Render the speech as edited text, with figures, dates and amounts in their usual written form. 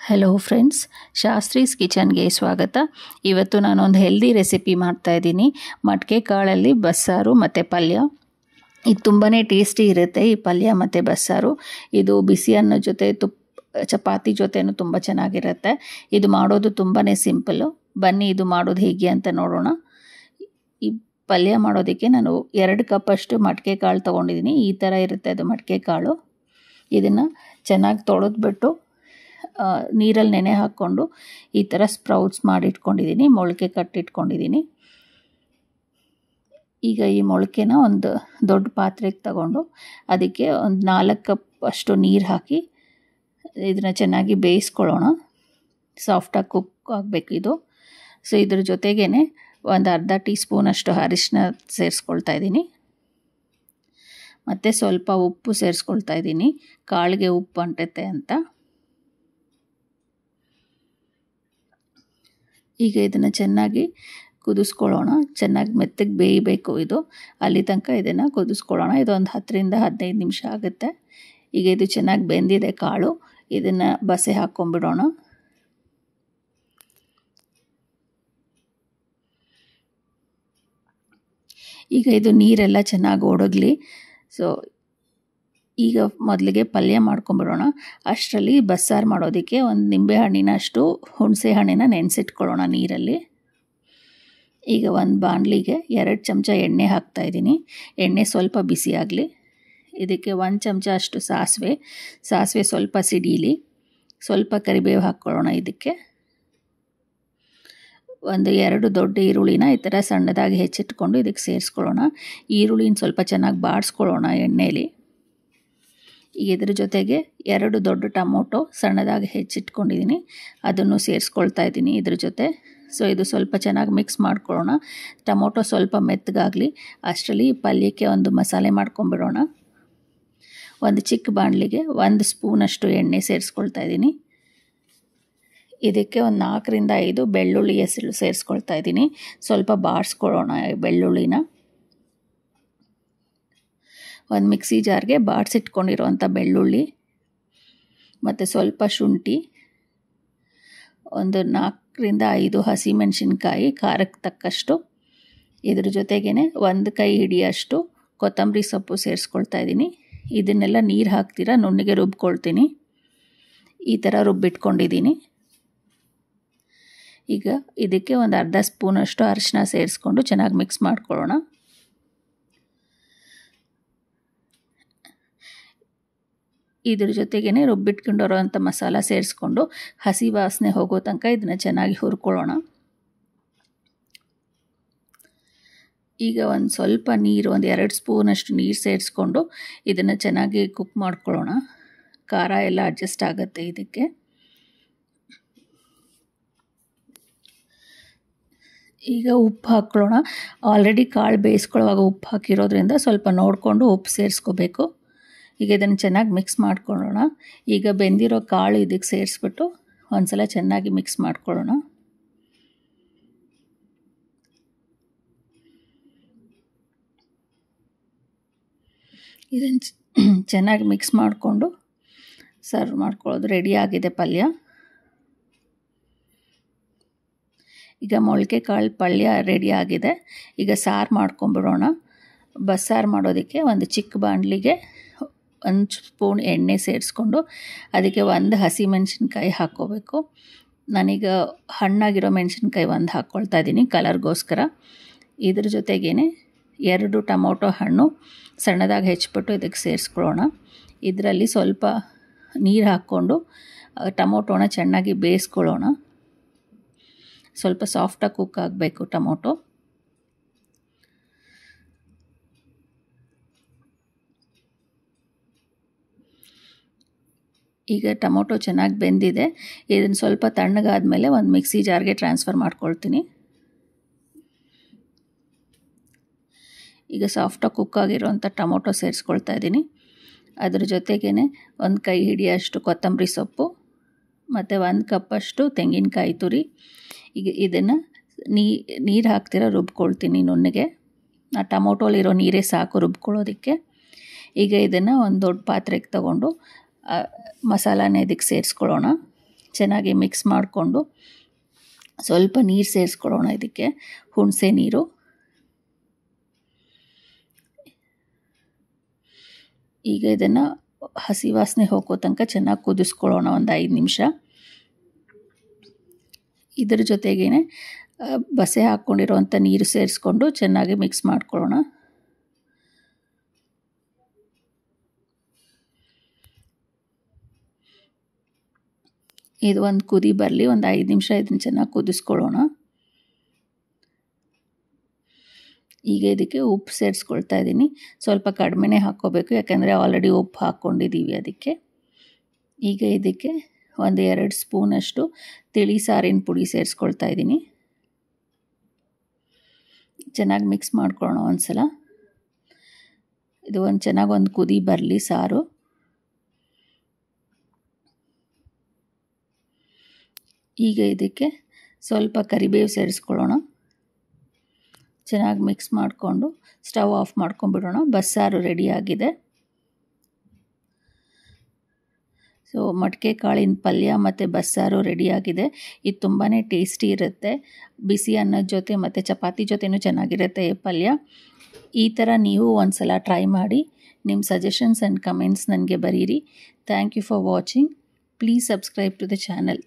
Hello friends, Shastri's ಕಿಚನ್ಗೆ ಸ್ವಾಗತ. ಇವತ್ತು ನಾನೊಂದು ಹೆಲ್ದಿ ರೆಸಿಪಿ ಮಾಡ್ತಾಯಿದ್ದೀನಿ. ಮಡಿಕೆ ಕಾಳಲ್ಲಿ ಬಸ್ಸಾರು ಮತ್ತು ಪಲ್ಯ. ಇದು ತುಂಬಾ ಟೇಸ್ಟಿ ಇರುತ್ತೆ ಈ ಪಲ್ಯ ಮತ್ತು ಬಸ್ಸಾರು. ಇದು ಬಿಸಿ ಅನ್ನೋ ಜೊತೆ ಚಪಾತಿ ಜೊತೆನೂ ತುಂಬ ಚೆನ್ನಾಗಿರುತ್ತೆ. ಇದು ಮಾಡೋದು ತುಂಬಾ ಸಿಂಪಲ್ಲು. ಬನ್ನಿ ಇದು ಮಾಡೋದು ಹೇಗೆ ಅಂತ ನೋಡೋಣ. ಈ ಪಲ್ಯ ಮಾಡೋದಕ್ಕೆ ನಾನು 2 ಕಪ್ಪಷ್ಟು ಮಡಿಕೆ ಕಾಳು ತೊಗೊಂಡಿದ್ದೀನಿ. ಈ ಥರ ಇರುತ್ತೆ ಅದು ಮಡಿಕೆ ಕಾಳು. ಇದನ್ನು ಚೆನ್ನಾಗಿ ತೊಳೆದ್ಬಿಟ್ಟು ನೀರಲ್ಲಿ ನೆನೆ ಹಾಕ್ಕೊಂಡು ಈ ಥರ ಸ್ಪ್ರೌಟ್ಸ್ ಮಾಡಿಟ್ಕೊಂಡಿದ್ದೀನಿ, ಮೊಳಕೆ ಕಟ್ಟಿಟ್ಕೊಂಡಿದ್ದೀನಿ. ಈಗ ಈ ಮೊಳಕೆನ ಒಂದು ದೊಡ್ಡ ಪಾತ್ರೆಗೆ ತಗೊಂಡು ಅದಕ್ಕೆ ಒಂದು 4 ಕಪ್ ಅಷ್ಟು ನೀರು ಹಾಕಿ ಇದನ್ನು ಚೆನ್ನಾಗಿ ಬೇಯಿಸ್ಕೊಳ್ಳೋಣ. ಸಾಫ್ಟಾಗಿ ಕುಕ್ ಆಗಬೇಕು ಇದು. ಸೊ ಇದ್ರ ಜೊತೆಗೇ ಒಂದು ಅರ್ಧ ಟೀ ಸ್ಪೂನಷ್ಟು ಅರಿಶಿನ ಸೇರಿಸ್ಕೊಳ್ತಾ ಇದ್ದೀನಿ. ಮತ್ತು ಸ್ವಲ್ಪ ಉಪ್ಪು ಸೇರಿಸ್ಕೊಳ್ತಾ ಇದ್ದೀನಿ, ಕಾಳಿಗೆ ಉಪ್ಪು ಅಂಟುತ್ತೆ ಅಂತ. ಈಗ ಇದನ್ನು ಚೆನ್ನಾಗಿ ಕುದಿಸ್ಕೊಳ್ಳೋಣ. ಚೆನ್ನಾಗಿ ಮೆತ್ತಗೆ ಬೇಯಬೇಕು ಇದು. ಅಲ್ಲಿ ತನಕ ಇದನ್ನು ಕುದಿಸ್ಕೊಳ್ಳೋಣ. ಇದೊಂದು 10 ರಿಂದ 15 ನಿಮಿಷ ಆಗುತ್ತೆ. ಈಗ ಇದು ಚೆನ್ನಾಗಿ ಬೆಂದಿದೆ ಕಾಳು. ಇದನ್ನು ಬಸೆ ಹಾಕ್ಕೊಂಬಿಡೋಣ. ಈಗ ಇದು ನೀರೆಲ್ಲ ಚೆನ್ನಾಗಿ ಒಣಗಲಿ. ಸೊ ಈಗ ಮೊದಲಿಗೆ ಪಲ್ಯ ಮಾಡ್ಕೊಂಬಿಡೋಣ. ಅಷ್ಟರಲ್ಲಿ ಬಸ್ಸಾರು ಮಾಡೋದಕ್ಕೆ ಒಂದು ನಿಂಬೆ ಹಣ್ಣಿನಷ್ಟು ಹುಣಸೆ ಹಣ್ಣಿನ ನೆನೆಸಿಟ್ಕೊಳ್ಳೋಣ ನೀರಲ್ಲಿ. ಈಗ ಒಂದು ಬಾಣಲಿಗೆ 2 ಚಮಚ ಎಣ್ಣೆ ಹಾಕ್ತಾಯಿದ್ದೀನಿ. ಎಣ್ಣೆ ಸ್ವಲ್ಪ ಬಿಸಿ ಆಗಲಿ. ಇದಕ್ಕೆ 1 ಚಮಚ ಅಷ್ಟು ಸಾಸಿವೆ ಸ್ವಲ್ಪ ಸಿಡೀಲಿ. ಸ್ವಲ್ಪ ಕರಿಬೇವು ಹಾಕ್ಕೊಳ್ಳೋಣ. ಇದಕ್ಕೆ ಒಂದು 2 ದೊಡ್ಡ ಈರುಳ್ಳಿನ ಈ ಥರ ಸಣ್ಣದಾಗಿ ಹೆಚ್ಚಿಟ್ಕೊಂಡು ಇದಕ್ಕೆ ಸೇರಿಸ್ಕೊಳ್ಳೋಣ. ಈರುಳ್ಳಿನ ಸ್ವಲ್ಪ ಚೆನ್ನಾಗಿ ಬಾಡಿಸ್ಕೊಳ್ಳೋಣ ಎಣ್ಣೆಯಲ್ಲಿ. ಈಗ ಇದ್ರ ಜೊತೆಗೆ 2 ದೊಡ್ಡ ಟೊಮೊಟೊ ಸಣ್ಣದಾಗಿ ಹೆಚ್ಚಿಟ್ಕೊಂಡಿದ್ದೀನಿ, ಅದನ್ನು ಸೇರಿಸ್ಕೊಳ್ತಾ ಇದ್ದೀನಿ ಇದ್ರ ಜೊತೆ. ಸೊ ಇದು ಸ್ವಲ್ಪ ಚೆನ್ನಾಗಿ ಮಿಕ್ಸ್ ಮಾಡ್ಕೊಳ್ಳೋಣ. ಟೊಮೊಟೊ ಸ್ವಲ್ಪ ಮೆತ್ತಗಾಗಲಿ. ಅಷ್ಟರಲ್ಲಿ ಪಲ್ಯಕ್ಕೆ ಒಂದು ಮಸಾಲೆ ಮಾಡ್ಕೊಂಬಿಡೋಣ. ಒಂದು ಚಿಕ್ಕ ಬಾಣಲಿಗೆ 1 ಸ್ಪೂನಷ್ಟು ಎಣ್ಣೆ ಸೇರಿಸ್ಕೊಳ್ತಾ ಇದ್ದೀನಿ. ಇದಕ್ಕೆ ಒಂದು 4 ರಿಂದ 5 ಬೆಳ್ಳುಳ್ಳಿ ಹೆಸರು ಸೇರಿಸ್ಕೊಳ್ತಾ ಇದ್ದೀನಿ. ಸ್ವಲ್ಪ ಬಾಡಿಸ್ಕೊಳ್ಳೋಣ ಬೆಳ್ಳುಳ್ಳಿನ. ಒಂದು ಮಿಕ್ಸಿ ಜಾರ್ಗೆ ಬಾಡಿಸಿಟ್ಕೊಂಡಿರೋವಂಥ ಬೆಳ್ಳುಳ್ಳಿ ಮತ್ತು ಸ್ವಲ್ಪ ಶುಂಠಿ, ಒಂದು 4 ರಿಂದ 5 ಹಸಿಮೆಣಸಿನ್ಕಾಯಿ ಖಾರಕ್ಕೆ ತಕ್ಕಷ್ಟು. ಇದ್ರ ಜೊತೆಗೇ 1 ಕೈ ಹಿಡಿಯಷ್ಟು ಕೊತ್ತಂಬರಿ ಸೊಪ್ಪು ಸೇರಿಸ್ಕೊಳ್ತಾ ಇದ್ದೀನಿ. ಇದನ್ನೆಲ್ಲ ನೀರು ಹಾಕ್ತೀರ ನುಣ್ಣಗೆ ರುಬ್ಕೊಳ್ತೀನಿ. ಈ ಥರ ರುಬ್ಬಿಟ್ಕೊಂಡಿದ್ದೀನಿ. ಈಗ ಇದಕ್ಕೆ ಒಂದು ಅರ್ಧ ಸ್ಪೂನಷ್ಟು ಅರಿಶಿನ ಸೇರಿಸ್ಕೊಂಡು ಚೆನ್ನಾಗಿ ಮಿಕ್ಸ್ ಮಾಡ್ಕೊಳ್ಳೋಣ. ಇದ್ರ ಜೊತೆಗೇ ರುಬ್ಬಿಟ್ಕೊಂಡಿರೋವಂಥ ಮಸಾಲ ಸೇರಿಸ್ಕೊಂಡು ಹಸಿ ವಾಸನೆ ಹೋಗೋ ತನಕ ಇದನ್ನು ಚೆನ್ನಾಗಿ ಹುರ್ಕೊಳ್ಳೋಣ. ಈಗ ಒಂದು ಸ್ವಲ್ಪ ನೀರು, ಒಂದು 2 ಸ್ಪೂನಷ್ಟು ನೀರು ಸೇರಿಸ್ಕೊಂಡು ಇದನ್ನು ಚೆನ್ನಾಗಿ ಕುಕ್ ಮಾಡ್ಕೊಳ್ಳೋಣ. ಖಾರ ಎಲ್ಲ ಅಡ್ಜಸ್ಟ್ ಆಗುತ್ತೆ ಇದಕ್ಕೆ. ಈಗ ಉಪ್ಪು ಹಾಕ್ಕೊಳ್ಳೋಣ. ಆಲ್ರೆಡಿ ಕಾಳು ಬೇಯಿಸ್ಕೊಳ್ಳುವಾಗ ಉಪ್ಪು ಹಾಕಿರೋದ್ರಿಂದ ಸ್ವಲ್ಪ ನೋಡಿಕೊಂಡು ಉಪ್ಪು ಸೇರಿಸ್ಕೋಬೇಕು. ಈಗ ಇದನ್ನು ಚೆನ್ನಾಗಿ ಮಿಕ್ಸ್ ಮಾಡ್ಕೊಳ್ಳೋಣ. ಈಗ ಬೆಂದಿರೋ ಕಾಳು ಇದಕ್ಕೆ ಸೇರಿಸ್ಬಿಟ್ಟು ಒಂದು ಸಲ ಚೆನ್ನಾಗಿ ಮಿಕ್ಸ್ ಮಾಡ್ಕೊಳ್ಳೋಣ. ಇದನ್ನು ಚೆನ್ನಾಗಿ ಮಿಕ್ಸ್ ಮಾಡಿಕೊಂಡು ಸರ್ವ್ ಮಾಡ್ಕೊಳ್ಳೋದು. ರೆಡಿಯಾಗಿದೆ ಪಲ್ಯ. ಈಗ ಮೊಳಕೆ ಕಾಳು ಪಲ್ಯ ರೆಡಿಯಾಗಿದೆ. ಈಗ ಸಾರು ಮಾಡ್ಕೊಂಬಿಡೋಣ. ಬಸ್ಸಾರು ಮಾಡೋದಕ್ಕೆ ಒಂದು ಚಿಕ್ಕ ಬಾಣಲಿಗೆ 1 ಸ್ಪೂನ್ ಎಣ್ಣೆ ಸೇರಿಸ್ಕೊಂಡು ಅದಕ್ಕೆ 1 ಹಸಿ ಮೆಣಸಿನ್ಕಾಯಿ ಹಾಕ್ಕೋಬೇಕು. ನಾನೀಗ ಹಣ್ಣಾಗಿರೋ ಮೆಣಸಿನ್ಕಾಯಿ 1 ಹಾಕ್ಕೊಳ್ತಾ ಇದ್ದೀನಿ ಕಲರ್ಗೋಸ್ಕರ. ಇದ್ರ ಜೊತೆಗೇ 2 ಟೊಮೊಟೊ ಹಣ್ಣು ಸಣ್ಣದಾಗಿ ಹೆಚ್ಚಿಬಿಟ್ಟು ಇದಕ್ಕೆ ಸೇರಿಸ್ಕೊಳ್ಳೋಣ. ಇದರಲ್ಲಿ ಸ್ವಲ್ಪ ನೀರು ಹಾಕ್ಕೊಂಡು ಟೊಮೊಟೊನ ಚೆನ್ನಾಗಿ ಬೇಯಿಸ್ಕೊಳ್ಳೋಣ. ಸ್ವಲ್ಪ ಸಾಫ್ಟಾಗಿ ಕುಕ್ ಆಗಬೇಕು ಟೊಮೊಟೊ. ಈಗ ಟೊಮೊಟೊ ಚೆನ್ನಾಗಿ ಬೆಂದಿದೆ. ಇದನ್ನು ಸ್ವಲ್ಪ ತಣ್ಣಗಾದ್ಮೇಲೆ ಒಂದು ಮಿಕ್ಸಿ ಜಾರ್ಗೆ ಟ್ರಾನ್ಸ್ಫರ್ ಮಾಡ್ಕೊಳ್ತೀನಿ. ಈಗ ಸಾಫ್ಟಾಗಿ ಕುಕ್ ಆಗಿರೋವಂಥ ಟೊಮೊಟೊ ಸೇರಿಸ್ಕೊಳ್ತಾ ಇದ್ದೀನಿ. ಅದ್ರ ಜೊತೆಗೇ 1 ಕೈ ಹಿಡಿಯಷ್ಟು ಕೊತ್ತಂಬರಿ ಸೊಪ್ಪು ಮತ್ತು 1 ಕಪ್ಪಷ್ಟು ತೆಂಗಿನಕಾಯಿ ತುರಿ. ಈಗ ಇದನ್ನು ನೀರು ಹಾಕ್ತೀರ ರುಬ್ಕೊಳ್ತೀನಿ ನುಣ್ಣಗೆ. ಆ ಟೊಮೊಟೊಲಿರೋ ನೀರೇ ಸಾಕು ರುಬ್ಕೊಳ್ಳೋದಕ್ಕೆ. ಈಗ ಇದನ್ನು ಒಂದು ದೊಡ್ಡ ಪಾತ್ರೆಗೆ ತಗೊಂಡು ಮಸಾಲಾನ ಇದಕ್ಕೆ ಸೇರಿಸ್ಕೊಳ್ಳೋಣ. ಚೆನ್ನಾಗಿ ಮಿಕ್ಸ್ ಮಾಡಿಕೊಂಡು ಸ್ವಲ್ಪ ನೀರು ಸೇರಿಸ್ಕೊಳ್ಳೋಣ. ಇದಕ್ಕೆ ಹುಣಸೆ ನೀರು. ಈಗ ಇದನ್ನು ಹಸಿ ವಾಸನೆ ಹೋಗೋ ತನಕ ಚೆನ್ನಾಗಿ ಕುದಿಸ್ಕೊಳ್ಳೋಣ ಒಂದು 5 ನಿಮಿಷ. ಇದರ ಜೊತೆಗೇ ಬಸೆ ಹಾಕ್ಕೊಂಡಿರೋವಂಥ ನೀರು ಸೇರಿಸ್ಕೊಂಡು ಚೆನ್ನಾಗಿ ಮಿಕ್ಸ್ ಮಾಡ್ಕೊಳ್ಳೋಣ. ಇದು ಒಂದು ಕುದಿ ಬರಲಿ, ಒಂದು 5 ನಿಮಿಷ ಇದನ್ನು ಚೆನ್ನಾಗಿ ಕುದಿಸ್ಕೊಳ್ಳೋಣ. ಈಗ ಇದಕ್ಕೆ ಉಪ್ಪು ಸೇರಿಸ್ಕೊಳ್ತಾ ಇದ್ದೀನಿ. ಸ್ವಲ್ಪ ಕಡಿಮೆನೇ ಹಾಕ್ಕೋಬೇಕು, ಯಾಕಂದರೆ ಆಲ್ರೆಡಿ ಉಪ್ಪು ಹಾಕ್ಕೊಂಡಿದ್ದೀವಿ ಅದಕ್ಕೆ. ಈಗ ಇದಕ್ಕೆ ಒಂದು 2 ಸ್ಪೂನಷ್ಟು ತಿಳಿ ಸಾರಿನ ಪುಡಿ ಸೇರಿಸ್ಕೊಳ್ತಾ ಇದ್ದೀನಿ. ಚೆನ್ನಾಗಿ ಮಿಕ್ಸ್ ಮಾಡ್ಕೊಳ್ಳೋಣ ಒಂದು ಸಲ. ಇದು ಚೆನ್ನಾಗಿ ಒಂದು ಕುದಿ ಬರಲಿ ಸಾರು. ಈಗ ಇದಕ್ಕೆ ಸ್ವಲ್ಪ ಕರಿಬೇವು ಸೇರಿಸ್ಕೊಳ್ಳೋಣ. ಚೆನ್ನಾಗಿ ಮಿಕ್ಸ್ ಮಾಡಿಕೊಂಡು ಸ್ಟವ್ ಆಫ್ ಮಾಡ್ಕೊಂಡ್ಬಿಡೋಣ. ಬಸ್ಸಾರು ರೆಡಿಯಾಗಿದೆ. ಸೊ ಮಡಿಕೆ ಕಾಳಿನ ಪಲ್ಯ ಮತ್ತು ಬಸ್ಸಾರು ರೆಡಿಯಾಗಿದೆ. ಇದು ತುಂಬಾ ಟೇಸ್ಟಿ ಇರುತ್ತೆ. ಬಿಸಿ ಅನ್ನದ ಜೊತೆ ಮತ್ತು ಚಪಾತಿ ಜೊತೆನೂ ಚೆನ್ನಾಗಿರುತ್ತೆ ಈ ಪಲ್ಯ. ಈ ಥರ ನೀವು ಒಂದು ಸಲ ಟ್ರೈ ಮಾಡಿ. ನಿಮ್ಮ ಸಜೆಷನ್ಸ್ ಆ್ಯಂಡ್ ಕಮೆಂಟ್ಸ್ ನನಗೆ ಬರೀರಿ. Thank you for watching. Please subscribe to the channel.